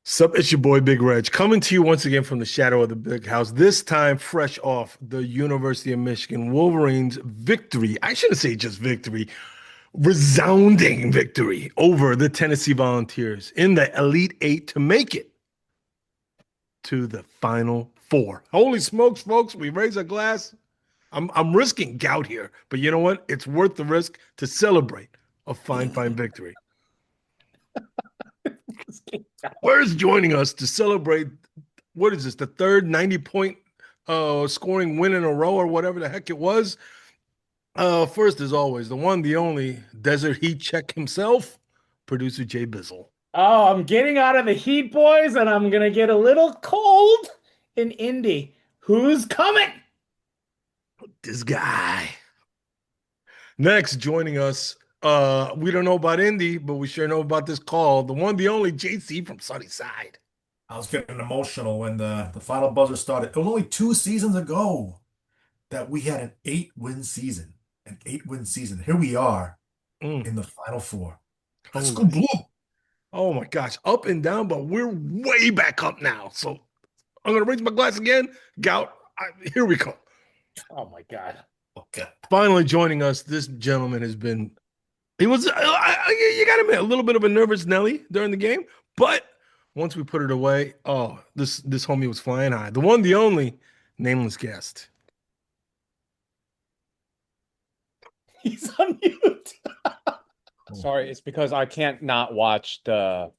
Sup, it's your boy Big Reg coming to you once again from the shadow of the big house. This time, fresh off the University of Michigan Wolverines victory. I shouldn't say just victory, resounding victory over the Tennessee Volunteers in the Elite Eight to make it to the Final Four. Holy smokes, folks! We raise a glass. I'm risking gout here, but you know what? It's worth the risk to celebrate a fine victory. Where's joining us to celebrate what is this, the third 90-point scoring win in a row or whatever the heck it was? First, as always, the one, the only Desert Heat check himself, producer Jay Bizzle. Oh, I'm getting out of the heat, boys, and I'm gonna get a little cold in Indy. Who's coming? This guy. Next, joining us, we don't know about Indy, but we sure know about this call. The one, the only JC from Sunnyside. I was getting emotional when the final buzzer started. It was only 2 seasons ago that we had an 8-win season. An 8-win season. Here we are Mm, in the final four. Let's go holy. blue. Oh my gosh, up and down, but we're way back up now. So I'm gonna raise my glass again. Gout, here we come. Oh my God. Okay. Finally joining us, this gentleman has been. He was, you got to admit, a little bit of a nervous Nelly during the game, but once we put it away, oh, this homie was flying high. The one, the only, nameless guest. He's on mute. Sorry, it's because I can't not watch the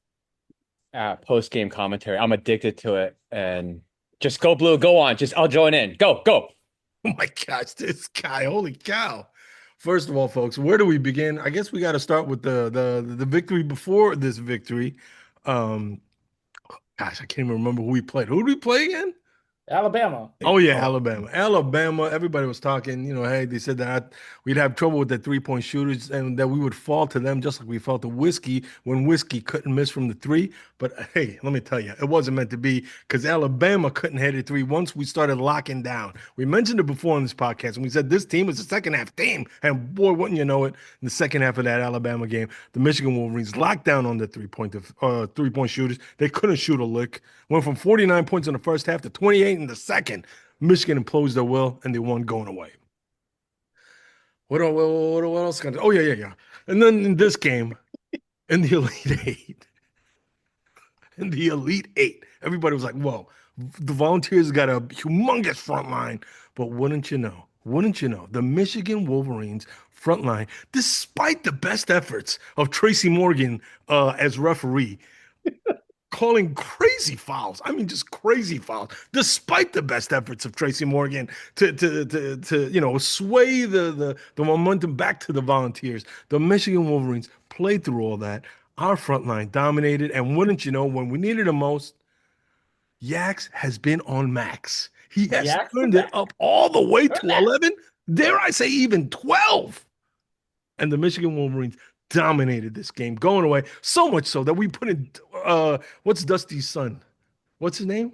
post-game commentary. I'm addicted to it. And just go blue, go on. Just I'll join in. Go, go. Oh my gosh, this guy! Holy cow! First of all, folks, where do we begin? I guess we got to start with the victory before this victory. Um, Gosh, I can't even remember who we played. Who did we play again? Alabama. Oh yeah, Alabama. Alabama. Everybody was talking. Hey, they said that we'd have trouble with the 3-point shooters, and that we would fall to them just like we felt to Whiskey when Whiskey couldn't miss from the three. But hey, let me tell you, it wasn't meant to be because Alabama couldn't hit a three once we started locking down. We mentioned it before on this podcast, and we said this team is a second half team, and boy, wouldn't you know it? In the second half of that Alabama game, the Michigan Wolverines locked down on the 3-point shooters. They couldn't shoot a lick. Went from 49 points in the first half to 28 in the second. Michigan imposed their will, and they won going away. What else can I do? Oh, yeah. And then in this game, in the Elite Eight, everybody was like, whoa, the Volunteers got a humongous front line. But wouldn't you know, the Michigan Wolverines front line, despite the best efforts of Tracy Morgan as referee, calling crazy fouls. I mean, just crazy fouls, despite the best efforts of Tracy Morgan to sway the momentum back to the Volunteers. The Michigan Wolverines played through all that. Our front line dominated, and wouldn't you know, when we needed it most, Yax has been on max. He has Yak the turned it back. up all the way to 11. Dare I say even 12? And the Michigan Wolverines dominated this game, going away so much so that we put in what's Dusty's son? What's his name?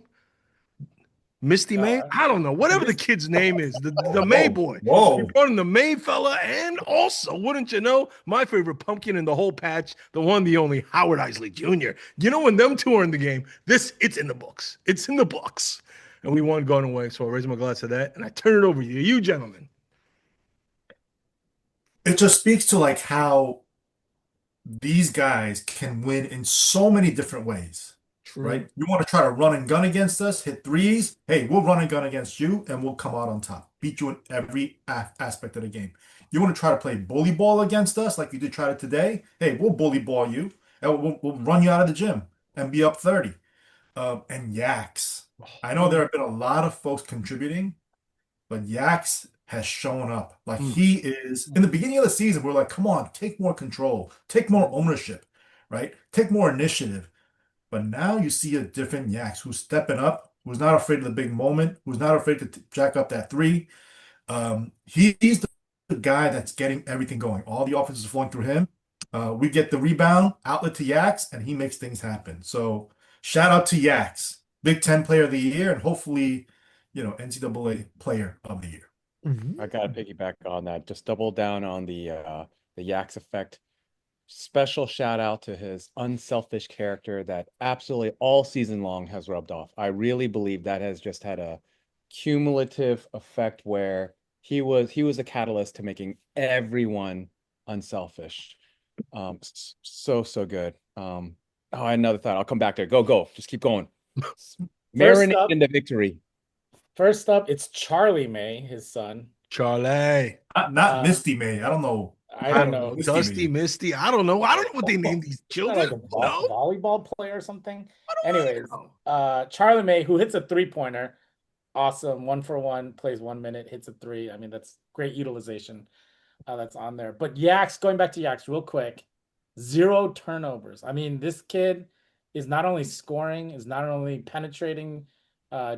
Misty May? I don't know. Whatever the kid's name is, the May Whoa. boy. We Whoa. brought in the May fella, and also, wouldn't you know, my favorite pumpkin in the whole patch, the one, the only Howard Isley Jr. You know, when them two are in the game, it's in the books. It's in the books. And we won going away. So I raise my glass to that, and I turn it over to you gentlemen. It just speaks to like how these guys can win in so many different ways, True. right? You want to try to run and gun against us, hit threes. Hey, we'll run and gun against you, and we'll come out on top, beat you in every aspect of the game. You want to try to play bully ball against us, like you did try to today. Hey, we'll bully ball you, and we'll run you out of the gym and be up 30. And Yaks. I know there have been a lot of folks contributing, but Yax has shown up. Like Mm. he is in the beginning of the season, we're like, come on, take more control, take more ownership, right? Take more initiative. But now you see a different Yax who's stepping up, who's not afraid of the big moment, who's not afraid to jack up that three. He's the guy that's getting everything going. All the offense is flowing through him. We get the rebound, outlet to Yax, and he makes things happen. So shout out to Yax, Big Ten Player of the Year, and hopefully, NCAA Player of the Year. I gotta piggyback on that. Just double down on the Yaks effect. special shout out to his unselfish character that absolutely all season long has rubbed off. I really believe that has just had a cumulative effect where he was a catalyst to making everyone unselfish. So good. Oh, another thought. I'll come back there. Go. Just keep going. First Marinate up, into victory. it's Charlie May, his son. Charlie. Not Misty May. I don't know. I don't know. Misty Dusty, May. Misty. I don't know. I don't know what they name these Isn't that children. like a No, volleyball player or something? I don't Anyways, know. Charlie May, who hits a 3-pointer, awesome, 1-for-1, plays 1 minute, hits a 3. I mean, that's great utilization. That's on there. But Yaks, going back to Yaks real quick, 0 turnovers. I mean, this kid is not only scoring, is not only penetrating,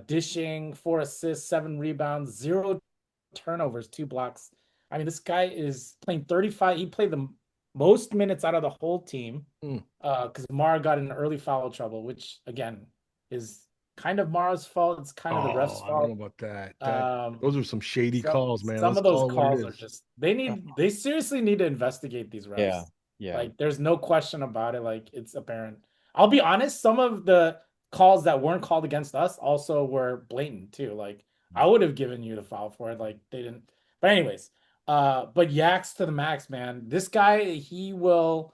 dishing, 4 assists, 7 rebounds, 0 turnovers, 2 blocks. I mean, this guy is playing 35. He played the most minutes out of the whole team because Mara got in early foul trouble, which again is kind of Mara's fault. It's kind of the ref's I fault. don't know about that. Those are some shady calls, man. Some Let's of those call it what it calls are is. just they seriously need to investigate these refs. Yeah. Like there's no question about it. Like it's apparent. I'll be honest, some of the calls that weren't called against us also were blatant too. Like I would have given you the foul for it. Like they didn't. But anyways, but Yaks to the max, man. This guy, he will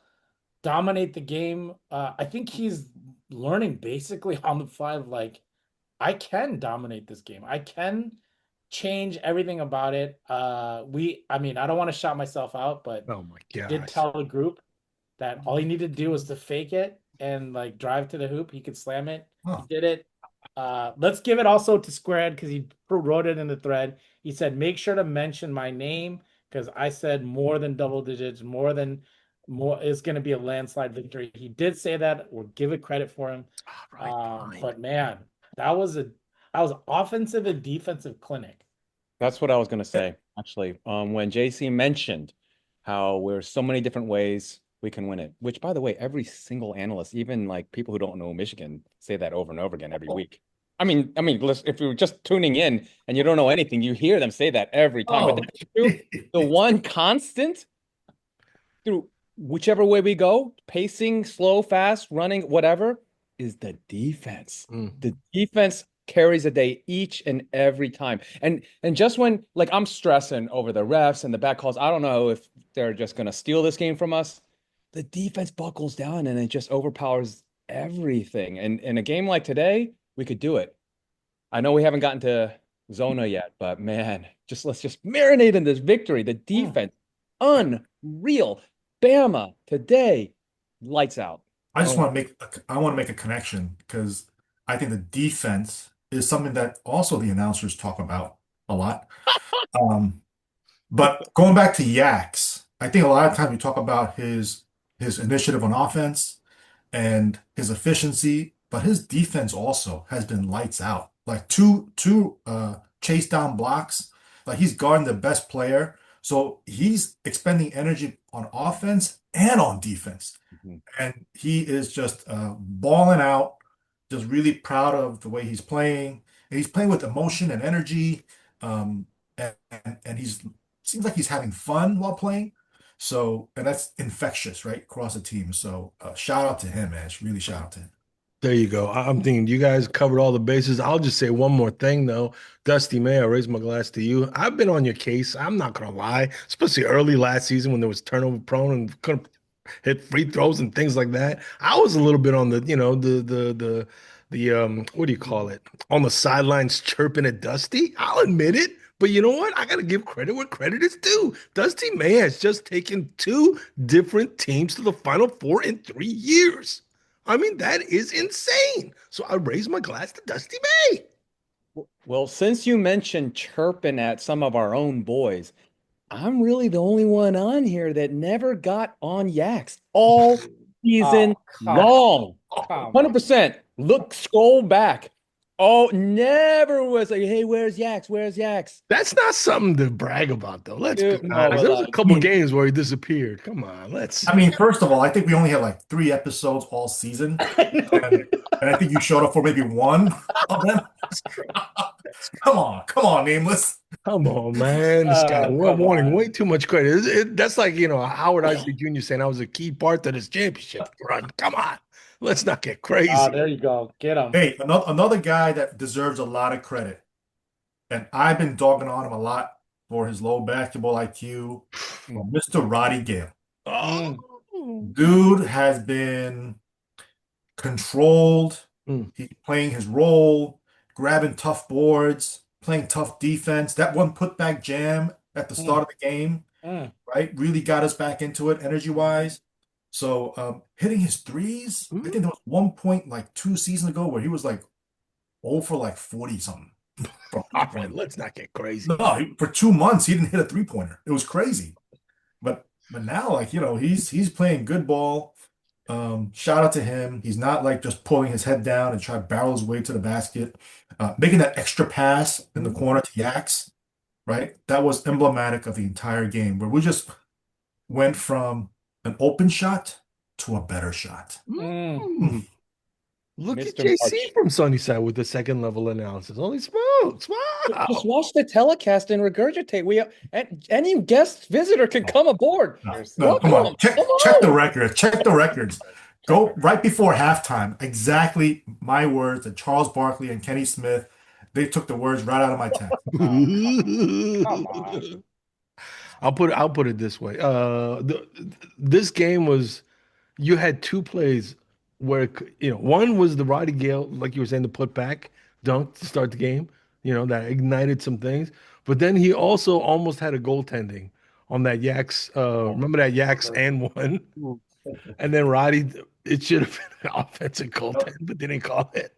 dominate the game. I think he's learning basically on the fly of like, I can dominate this game. I can change everything about it. I mean, I don't want to shout myself out, but Oh my I did gosh. tell the group that all he needed to do was to fake it and like drive to the hoop. He could slam it. He did it. Let's give it also to Squarehead because he wrote it in the thread. He said, make sure to mention my name because I said more than double digits, more. It's going to be a landslide victory. He did say that. We'll give it credit for him. But man, that was offensive and defensive clinic. That's what I was going to say, actually. When JC mentioned how there's so many different ways we can win it, which, by the way, every single analyst, even like people who don't know Michigan, say that over and over again every week. I mean, listen, if you're just tuning in and you don't know anything, you hear them say that every time. But that's true. The one constant through whichever way we go, pacing, slow, fast, running, whatever, is the defense. The defense carries a day each and every time. And just when like I'm stressing over the refs and the bad calls, I don't know if they're just going to steal this game from us. The defense buckles down and it just overpowers everything. And in a game like today, we could do it. I know we haven't gotten to Zona yet, but man, let's just marinate in this victory. The defense, unreal. Bama today, lights out. I want to make a connection because I think the defense is something that also the announcers talk about a lot. But going back to Yaks, I think a lot of times we talk about his initiative on offense and his efficiency, but his defense also has been lights out. Like two chase down blocks, like he's guarding the best player, so he's expending energy on offense and on defense, and he is just balling out. Just really proud of the way he's playing, and he's playing with emotion and energy, and he's seems like he's having fun while playing. So, and that's infectious, right, across the team. So, shout out to him, man. Really shout out to him. There you go. I'm thinking you guys covered all the bases. I'll just say one more thing, though. Dusty May, I raise my glass to you. I've been on your case. I'm not going to lie, especially early last season when there was turnover prone and couldn't hit free throws and things like that. I was a little bit on the, what do you call it? On the sidelines chirping at Dusty. I'll admit it. But you know what? I got to give credit where credit is due. Dusty May has just taken 2 different teams to the Final Four in 3 years. I mean, that is insane. So I raise my glass to Dusty May. Well, since you mentioned chirping at some of our own boys, I'm really the only one on here that never got on Yaks all season long. 100%. Look, scroll back. Oh, never was like, hey, where's Yaks? Where's Yaks? That's not something to brag about, though. Let's be honest. There was a couple games where he disappeared. Come on, I mean, first of all, I think we only had like 3 episodes all season, and I think you showed up for maybe 1 of them. Come on, nameless. Come on, man. This guy Oh, come wanting on. way too much credit. That's like, Howard Isley Jr. saying I was a key part to this championship run. Come on. Let's not get Oh, crazy. there you go. Get him. Hey, another guy that deserves a lot of credit, and I've been dogging on him a lot for his low basketball IQ, Mr. Roddy Gale. Oh. Dude has been controlled. Mm. He's playing his role, grabbing tough boards, playing tough defense. That one putback jam at the start of the game, right, really got us back into it energy-wise. So hitting his threes, I think there was one point like 2 seasons ago where he was like 0 for like 40 something. All right, let's not get crazy. No, for 2 months he didn't hit a three-pointer. It was crazy. But now, like, he's playing good ball. Shout out to him. He's not like just pulling his head down and try to barrel his way to the basket. Making that extra pass in the corner to Yaks, right? That was emblematic of the entire game where we just went from an open shot to a better shot. Look at Mr. JC March. from Sunnyside with the second level analysis. Holy smokes. Wow. Just watch the telecast and regurgitate. Any guest visitor can come aboard. No, come on. Check on. the record. Check the records. Go right before halftime. Exactly my words that Charles Barkley and Kenny Smith, they took the words right out of my text. Come on. I'll put it this way. This game was, you had two plays where one was the Roddy Gale, like you were saying, the put back dunk to start the game, that ignited some things. But then he also almost had a goaltending on that Yaks. Remember that Yaks and one, and then Roddy. It should have been an offensive goaltend, but they didn't call it.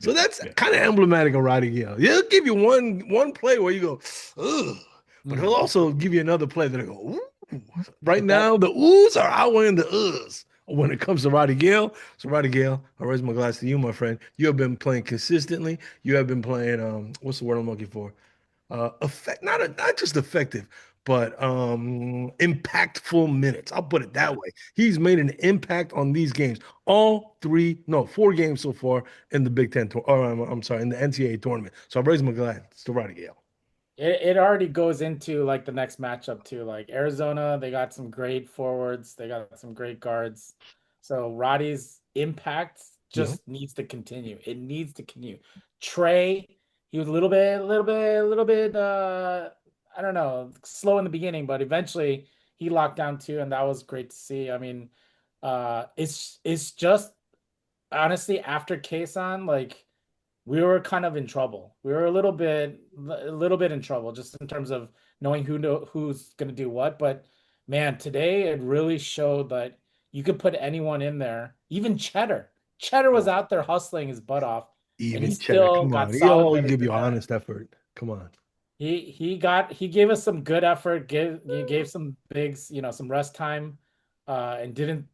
So that's kind of emblematic of Roddy Gale. He'll give you one play where you go, ugh, but he'll also give you another play that I go, ooh. Right now, the oohs are outweighing the uhs when it comes to Roddy Gale. So Roddy Gale, I raise my glass to you, my friend. You have been playing consistently. You have been playing, what's the word I'm looking for? Not just effective, but impactful minutes. I'll put it that way. He's made an impact on these games. 4 games so far in the Big Ten, I'm sorry, in the NCAA tournament. So I raise my glass to Roddy Gale. It already goes into like the next matchup too. Like Arizona, they got some great forwards, they got some great guards. So Roddy's impact just needs to continue. It needs to continue. Trey, he was a little bit I don't know, slow in the beginning, but eventually he locked down too, and that was great to see. I mean, it's just honestly after Kason, like we were kind of in trouble. We were a little bit in trouble just in terms of knowing who's going to do what. But man, today it really showed that you could put anyone in there. Even Cheddar. Cheddar was out there hustling his butt off, and he Cheddar, still come got on. solid He'll minutes give in you there. honest effort. Come on. He gave us some good effort. He gave some bigs, some rest time, and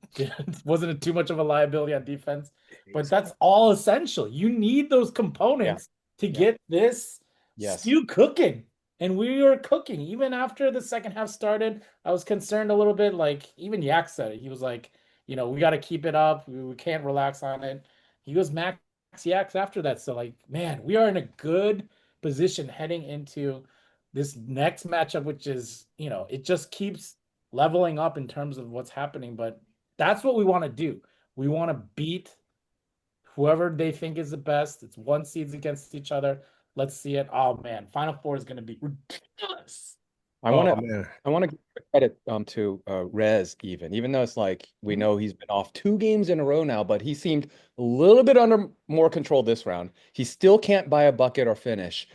wasn't too much of a liability on defense. But that's all essential. You need those components to get this stew cooking. And we were cooking. Even after the second half started, I was concerned a little bit. Like even Yak said it. He was like, we got to keep it up. We can't relax on it. He was max Yaks after that. So like, man, we are in a good position heading into this next matchup, which is, it just keeps leveling up in terms of what's happening. But that's what we want to do. We want to beat whoever they think is the best. It's one seeds against each other. Let's see it. Oh man, Final Four is going to be ridiculous. I want to give credit to Rez even though it's like we know he's been off 2 games in a row now, but he seemed a little bit under more control this round. He still can't buy a bucket or finish,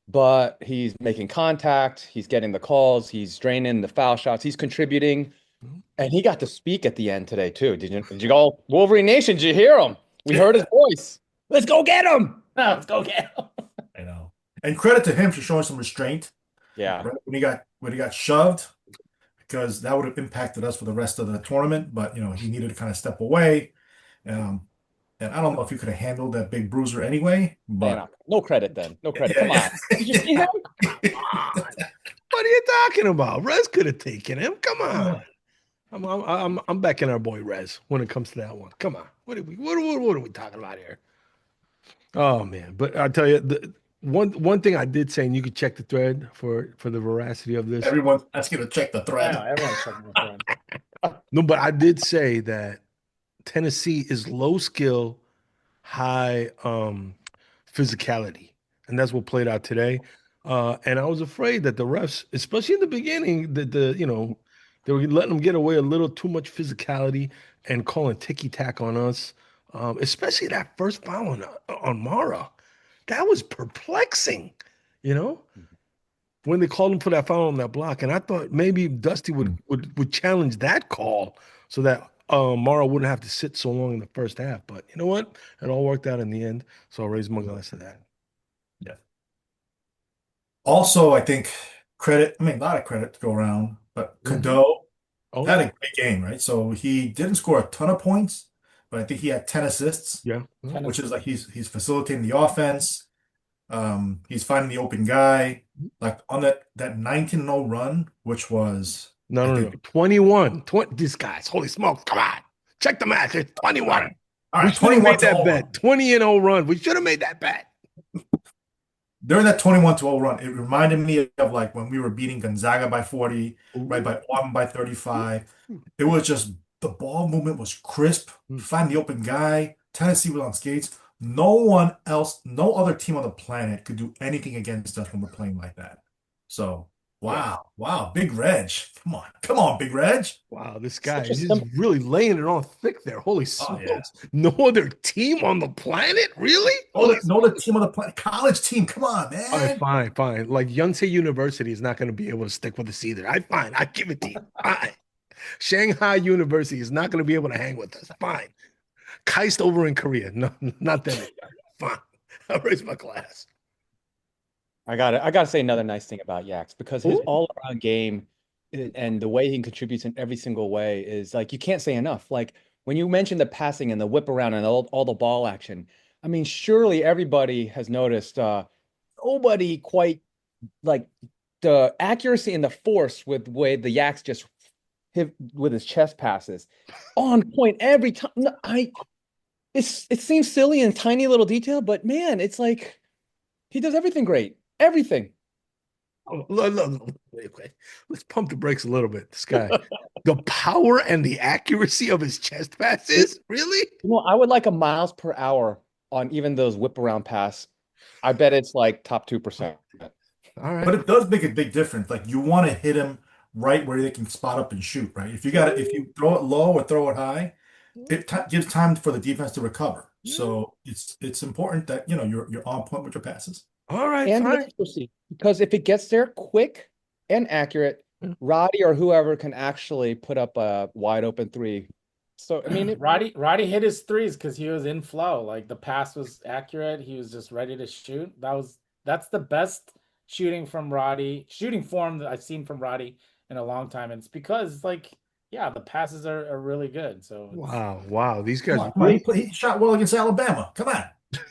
but he's making contact, he's getting the calls, he's draining the foul shots, he's contributing, and he got to speak at the end today too. Did you all Wolverine Nation? Did you hear him? We heard his voice. Let's go get him. No, let's go get him. I know. And credit to him for showing some restraint. Yeah. Right? When he got shoved, because that would have impacted us for the rest of the tournament. But he needed to kind of step away. And I don't know if he could have handled that big bruiser anyway. But no credit then. No credit. Come on. Did you see him? What are you talking about? Rez could have taken him. Come on. I'm backing our boy Rez when it comes to that one. Come on. What are we talking about here? Oh man. But I tell you, one thing I did say, and you could check the thread for the veracity of this. Everyone's asking to check the I thread. know, everyone's checking the thread. No, but I did say that Tennessee is low skill, high physicality, and that's what played out today. And I was afraid that the refs, especially in the beginning, that they were letting them get away a little too much physicality and calling ticky tack on us, especially that first foul on Mara. That was perplexing, you know, when they called him for that foul on that block. And I thought maybe Dusty would challenge that call so that Mara wouldn't have to sit so long in the first half. But you know what? It all worked out in the end. So I'll raise my glass to that. Yeah. Also, I think credit, I mean, a lot of credit to go around, but Mhm. Cadeau Oh, had a great game, right? So he didn't score a ton of points, but I think he had 10 assists, yeah. which is like he's facilitating the offense. He's finding the open guy. Like on that 19-0 run, which was No, I no, think no. 21. 20, these guys, holy smokes. Come on. Check the match. It's all 21. right, all We right, should have 21 made to that 0 bet. run. 20-0 run. We should have made that bet. During that 21 to 0 run, it reminded me of like when we were beating Gonzaga by 40, right, Ooh. by Auburn by 35. It was just the ball movement was crisp, find the open guy. Tennessee was on skates. No one else, no other team on the planet could do anything against us when we're playing like that. So, Yeah. wow, Big Reg. Come on, Big Reg. Wow, this guy Such a is just simple. really laying it on thick there. Holy Oh yeah. smokes. No other team on the planet? Really? Holy No other smokes. team on the planet, college team. Come on, All right, man. fine, fine. Like Yonsei University is not going to be able to stick with us either. Fine. I give it to you. Fine. Shanghai University is not going to be able to hang with us. Fine. Keist over in Korea. No, not them either. Fine. I'll raise my glass. I gotta say another nice thing about Yax because his Ooh. all-around game and the way he contributes in every single way is like you can't say enough. Like when you mentioned the passing and the whip around and all the ball action, I mean, surely everybody has noticed nobody quite like the accuracy and the force with the way the Yax just hit with his chest passes on point every time. No, it seems silly and tiny little detail, but man, it's like he does everything great. Everything. Oh, wait. Let's pump the brakes a little bit. This guy, the power and the accuracy of his chest passes, really? I would like a miles per hour on even those whip around pass. I bet it's like top 2%. All right. But it does make a big difference. Like you want to hit him right where they can spot up and shoot, right? If you throw it low or throw it high, it gives time for the defense to recover. So it's important that you're on point with your passes. All right, And the fine. accuracy. Because if it gets there quick and accurate, Roddy or whoever can actually put up a wide open three. So I mean, Roddy hit his threes because he was in flow. Like the pass was accurate. He was just ready to shoot. That's the best shooting form that I've seen from Roddy in a long time. And it's because like, yeah, the passes are really good. So Wow. These guys Come on. really, He shot well against Alabama. Come on. this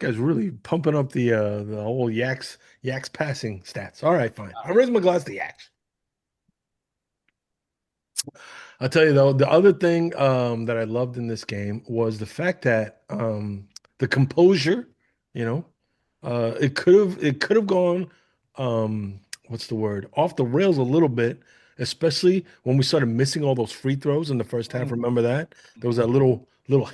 guy's really pumping up the whole Yaks passing stats. All right, fine. I raise my glass to Yaks. I'll tell you though, the other thing that I loved in this game was the fact that the composure, you know, it could have gone what's the word? Off the rails a little bit, especially when we started missing all those free throws in the first half. Remember that? There was that little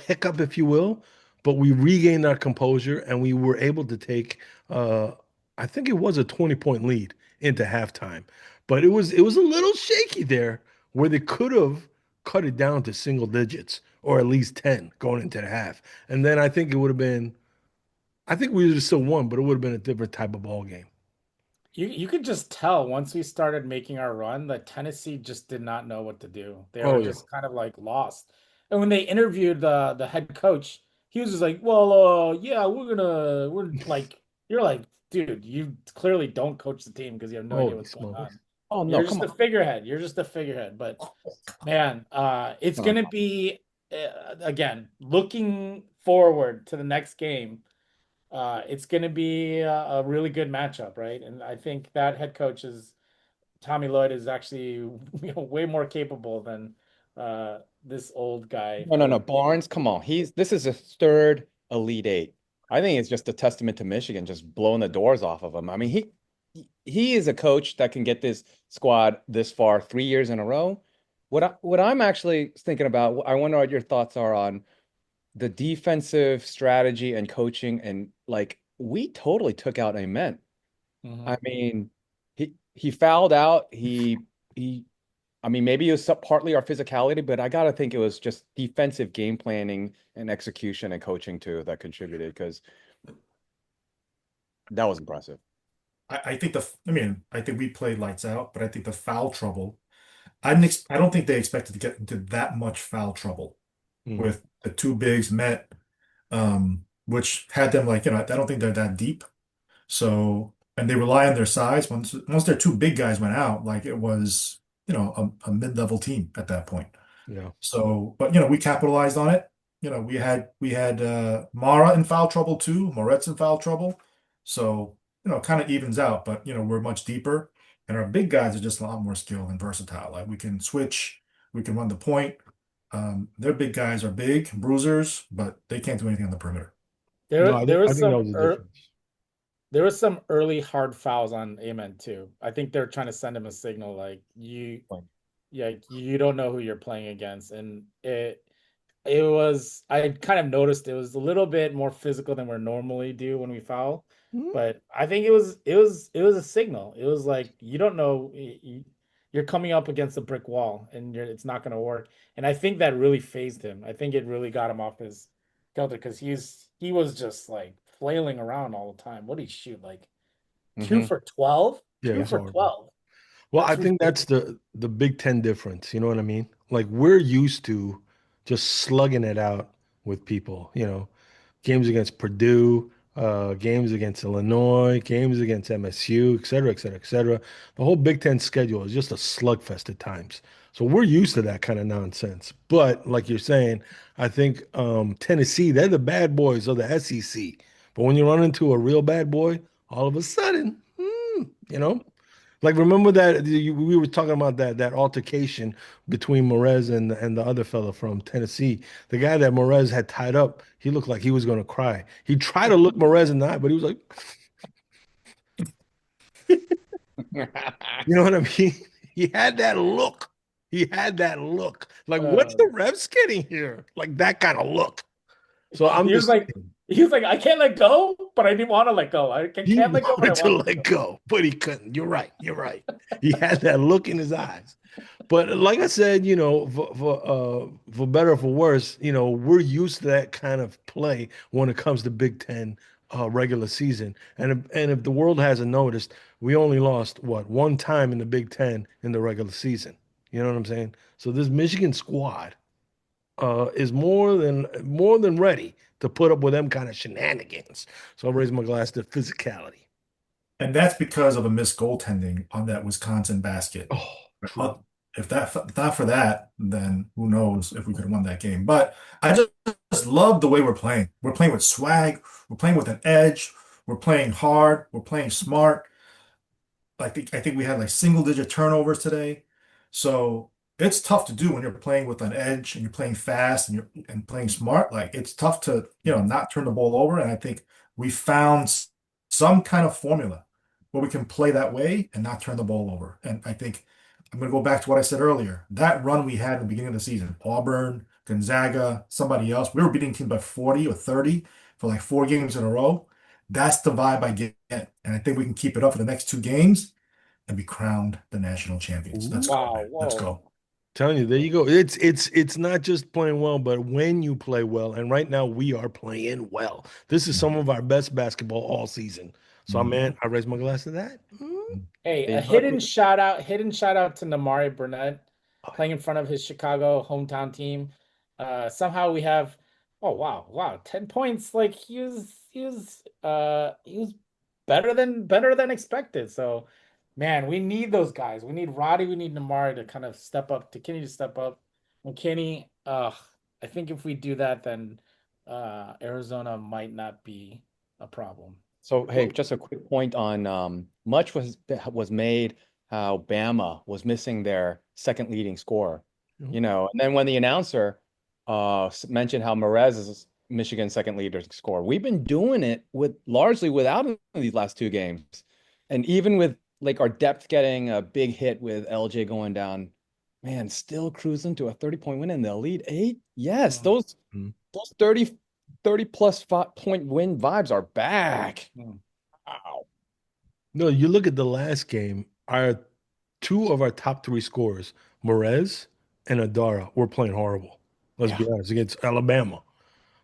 hiccup, if you will, but we regained our composure and we were able to take I think it was a 20-point lead into halftime. But it was a little shaky there where they could have cut it down to single digits or at least 10 going into the half. And then I think we would have still won, but it would have been a different type of ball game. you could just tell once we started making our run that Tennessee just did not know what to do. They Oh were yeah. just kind of like lost. And when they interviewed the head coach, he was just like, "Well, yeah, we're like, you're like, dude, you clearly don't coach the team because you have no idea Holy what's going smokes. on. oh no, You're come just a on. figurehead. You're just a figurehead." But man, it's Come on. gonna be again looking forward to the next game. It's going to be a really good matchup, right? And I think that head coach is Tommy Lloyd is actually way more capable than this old guy. No. Barnes, come on. This is a third Elite Eight. I think it's just a testament to Michigan just blowing the doors off of him. I mean, he is a coach that can get this squad this far 3 years in a row. What I'm actually thinking about, I wonder what your thoughts are on the defensive strategy and coaching, and like we totally took out Amen. I mean, he fouled out. He I mean, maybe it was partly our physicality, but I gotta think it was just defensive game planning and execution and coaching too that contributed because that was impressive. I think I think we played lights out, but I think the foul trouble. I don't think they expected to get into that much foul trouble Mhm. with the two bigs met, which had them like, I don't think they're that deep. So, and they rely on their size. Once their two big guys went out, like it was, a mid-level team at that point. Yeah. So, but we capitalized on it. We had Mara in foul trouble too, Moretz in foul trouble. So, it kind of evens out, but we're much deeper and our big guys are just a lot more skilled and versatile. Like we can switch, we can run the point. Their big guys are big bruisers, but they can't do anything on the perimeter. No, There I was think that some was the difference. there was some early hard fouls on Amen too. I think they're trying to send him a signal like yeah, you don't know who you're playing against, and it was I kind of noticed it was a little bit more physical than we normally do when we foul, Mhm. but I think it was a signal. It was like you don't know you're coming up against a brick wall and it's not going to work. And I think that really phased him. I think it really got him off his skelter because he was just like flailing around all the time. What did he shoot like two Mhm. for 12? Yeah, Two it's for horrible. 12. Well, I That's think that's ridiculous. the Big Ten difference. You know what I mean? Like we're used to just slugging it out with people. Games against Purdue, games against Illinois, games against MSU, et cetera, et cetera, et cetera. The whole Big Ten schedule is just a slugfest at times. So we're used to that kind of nonsense. But like you're saying, I think Tennessee, they're the bad boys of the SEC. But when you run into a real bad boy, all of a sudden, you know, like remember that we were talking about that altercation between Morez and the other fella from Tennessee. The guy that Morez had tied up, he looked like he was gonna cry. He tried to look Morez in the eye, but he was like, you know what I mean? He had that look. He had that look. Like, what's Uh, the refs getting here? Like that kind of look. So I'm he was just like he was like I can't let go, but I didn't want to let go. he Can't let go, but I wanted to want to let let go. go, but he couldn't. You're right. You're right. He had that look in his eyes. But like I said, for better or for worse, we're used to that kind of play when it comes to Big Ten regular season. And if the world hasn't noticed, we only lost what one time in the Big Ten in the regular season. You know what I'm saying? So this Michigan squad is more than ready to put up with them kind of shenanigans. So I raise my glass to physicality. And that's because of a missed goaltending on that Wisconsin basket. Oh, Uh, true. if not for that, then who knows if we could have won that game. But I just love the way we're playing. We're playing with swag. We're playing with an edge. We're playing hard. We're playing smart. I think we had like single digit turnovers today. So it's tough to do when you're playing with an edge and you're playing fast and you're playing smart. Like it's tough to, not turn the ball over. And I think we found some kind of formula where we can play that way and not turn the ball over. And I think I'm going to go back to what I said earlier. That run we had in the beginning of the season, Auburn, Gonzaga, somebody else, we were beating teams by 40 or 30 for like 4 games in a row. That's the vibe I get. And I think we can keep it up for the next 2 games and be crowned the national champions. Let's Ooh. go, Wow, man. Let's whoa. go. Telling you, there you go. It's not just playing well, but when you play well, and right now we are playing well. This is some of our best basketball all season. So, man, I raise my glass to that. Hey, Hey, a hidden shout out to Namari Burnett playing in front of his Chicago hometown team. Somehow we have, oh wow, 10 points. Like he was better than expected. So man, we need those guys. We need Roddy, we need Namari to kind of step up, to Kenny to step up. McKinney, I think if we do that, then Arizona might not be a problem. so hey, Well, just a quick point on much was made how Bama was missing their second leading scorer, you know, and then when the announcer mentioned how Morez Michigan's second leader score. We've been doing it with largely without him in these last two games. And even with like our depth getting a big hit with LJ going down, man, still cruising to a 30-point win in the Elite Eight. Yes, Mhm. those 30 plus point win vibes are back. Wow. No, you look at the last game, our two of our top three scorers, Morez and Adara, were playing horrible. Let's Yeah. be honest, against Alabama.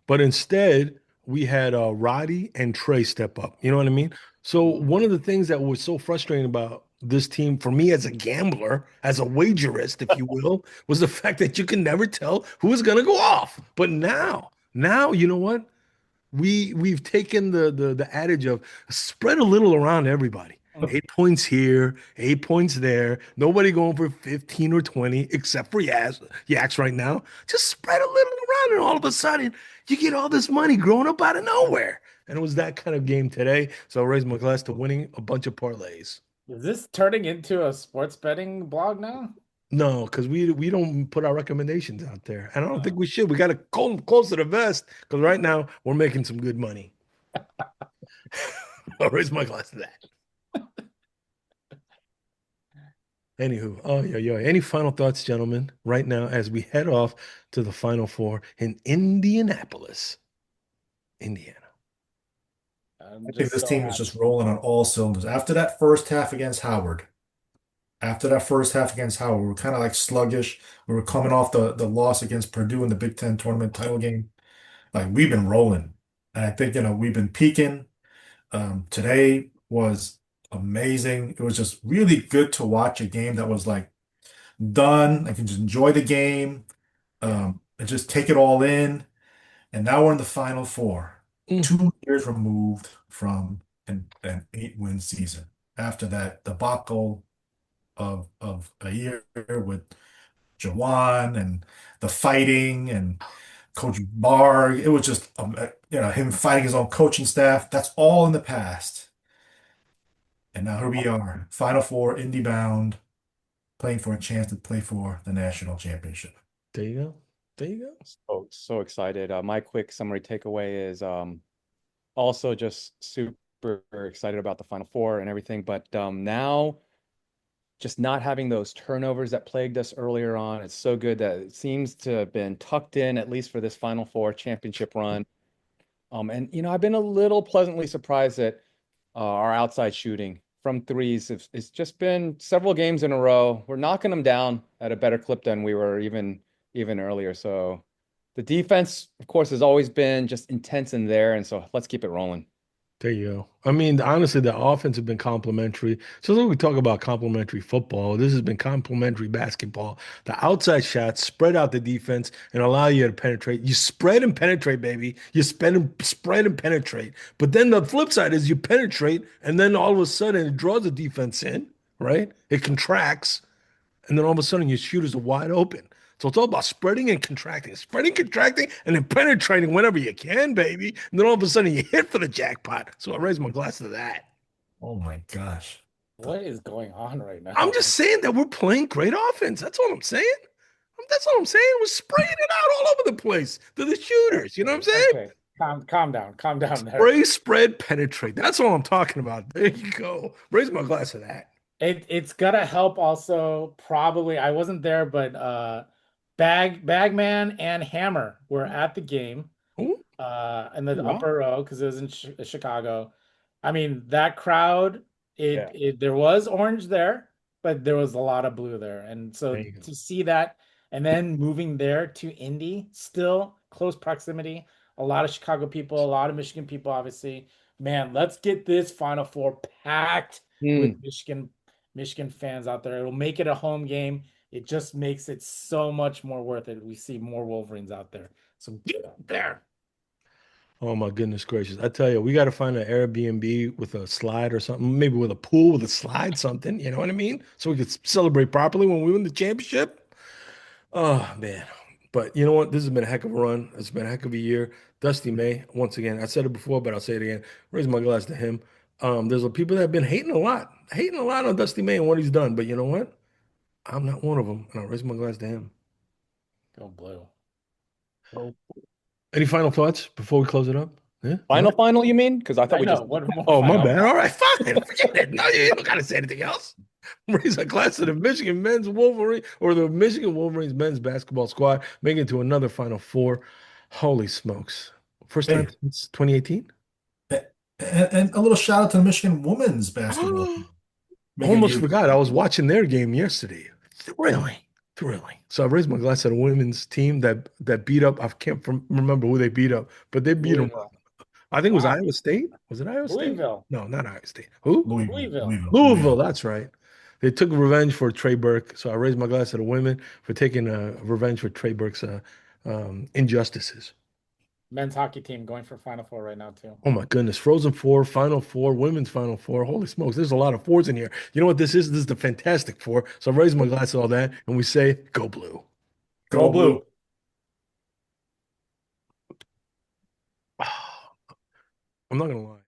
But instead, we had Roddy and Trey step up. You know what I mean? So one of the things that was so frustrating about this team for me as a gambler, as a wagerist, if you will, was the fact that you can never tell who was going to go off. But now, you know what? We've taken the adage of spread a little around everybody. 8 points here, 8 points there. Nobody going for 15 or 20 except for Yaks right now. Just spread a little around, and all of a sudden you get all this money growing up out of nowhere. And it was that kind of game today. So I raised my glass to winning a bunch of parlays. Is this turning into a sports betting blog now? No, because we don't put our recommendations out there. And I don't think we should. We got to close to the vest because right now we're making some good money. I'll raise my glass to that. Anywho, oh yeah. Any final thoughts, gentlemen, right now as we head off to the Final Four in Indianapolis, Indiana? I'm I think just this so team is happy. just rolling on all cylinders. After that first half against Howard, we were kind of like sluggish. We were coming off the loss against Purdue in the Big Ten tournament title game. Like we've been rolling. And I think, we've been peaking. Today was amazing. It was just really good to watch a game that was like done. I can just enjoy the game, and just take it all in. And now we're in the Final Four, Mm, 2 years removed from an 8-win season. After that debacle of a year with Jawan and the fighting and Coach Barr, it was just him fighting his own coaching staff. That's all in the past. And now here we are, Final Four, Indy bound, playing for a chance to play for the national championship. there you go. There you go. So excited. My quick summary takeaway is also just super excited about the Final Four and everything. But now just not having those turnovers that plagued us earlier on, it's so good that it seems to have been tucked in, at least for this Final Four championship run. And I've been a little pleasantly surprised that our outside shooting from threes. It's just been several games in a row. We're knocking them down at a better clip than we were even earlier. So the defense, of course, has always been just intense in there, and so let's keep it rolling. There you go. I mean, honestly, the offense has been complimentary. So when we talk about complimentary football, this has been complimentary basketball. The outside shots spread out the defense and allow you to penetrate. You spread and penetrate, baby. You spread and penetrate. But then the flip side is you penetrate, and then all of a sudden it draws the defense in, right? It contracts, and then all of a sudden your shooters are wide open. So it's all about spreading, contracting, and then penetrating whenever you can, baby. And then all of a sudden you hit for the jackpot. So I raise my glass to that. Oh my gosh. What is going on right now? I'm just saying that we're playing great offense. That's all I'm saying. That's all I'm saying. We're spraying it out all over the place to the shooters. You know what I'm saying? Okay, calm down there. Spray, spread, penetrate. That's all I'm talking about. There you go. Raise my glass to that. It's gonna help also probably. I wasn't there, but Bagman and Hammer were at the game Ooh, in the wow. upper row because it was in Chicago. I mean, that crowd, Yeah. there was orange there, but there was a lot of blue there. And so There you go. to see that and then moving there to Indy, still close proximity, a lot of Chicago people, a lot of Michigan people, obviously. Man, let's get this Final Four packed with Michigan fans out there. It'll make it a home game. It just makes it so much more worth it. We see more Wolverines out there. So get out there. Oh my goodness gracious. I tell you, we got to find an Airbnb with a slide or something, maybe with a pool with a slide, something, you know what I mean? So we could celebrate properly when we win the championship. Oh man. But you know what? This has been a heck of a run. It's been a heck of a year. Dusty May, once again, I said it before, but I'll say it again. Raise my glass to him. There's a people that have been hating a lot on Dusty May and what he's done. But you know what? I'm not one of them, and I'll raise my glass to him. Go blue. Oh. Any final thoughts before we close it up? Yeah. Final, you mean? Because I thought I we know. just What more Oh, my final bad. thoughts? All right, fine. Forget it. No, you don't gotta say anything else. Raise a glass to the Michigan men's Wolverine or the Michigan Wolverines men's basketball squad, making it to another Final Four. Holy smokes! First time Hey, since 2018. and a little shout out to the Michigan women's basketball team. Making Almost huge. forgot. I was watching their game yesterday. Thrilling, thrilling. So I raised my glass to the women's team that beat up. I can't remember who they beat up, but they beat them. Louisville. I think it was Wow. Iowa State. Was it Iowa State? Louisville. No, not Iowa State. Who? Louisville. Louisville. That's right. They took revenge for Trey Burke. So I raised my glass to the women for taking revenge for Trey Burke's injustices. Men's hockey team going for Final Four right now too. Oh my goodness. Frozen Four, Final Four, Women's Final Four. Holy smokes. There's a lot of fours in here. You know what this is? This is the Fantastic Four. So I raise my glass to all that and we say, go blue. Go blue. I'm not going to lie.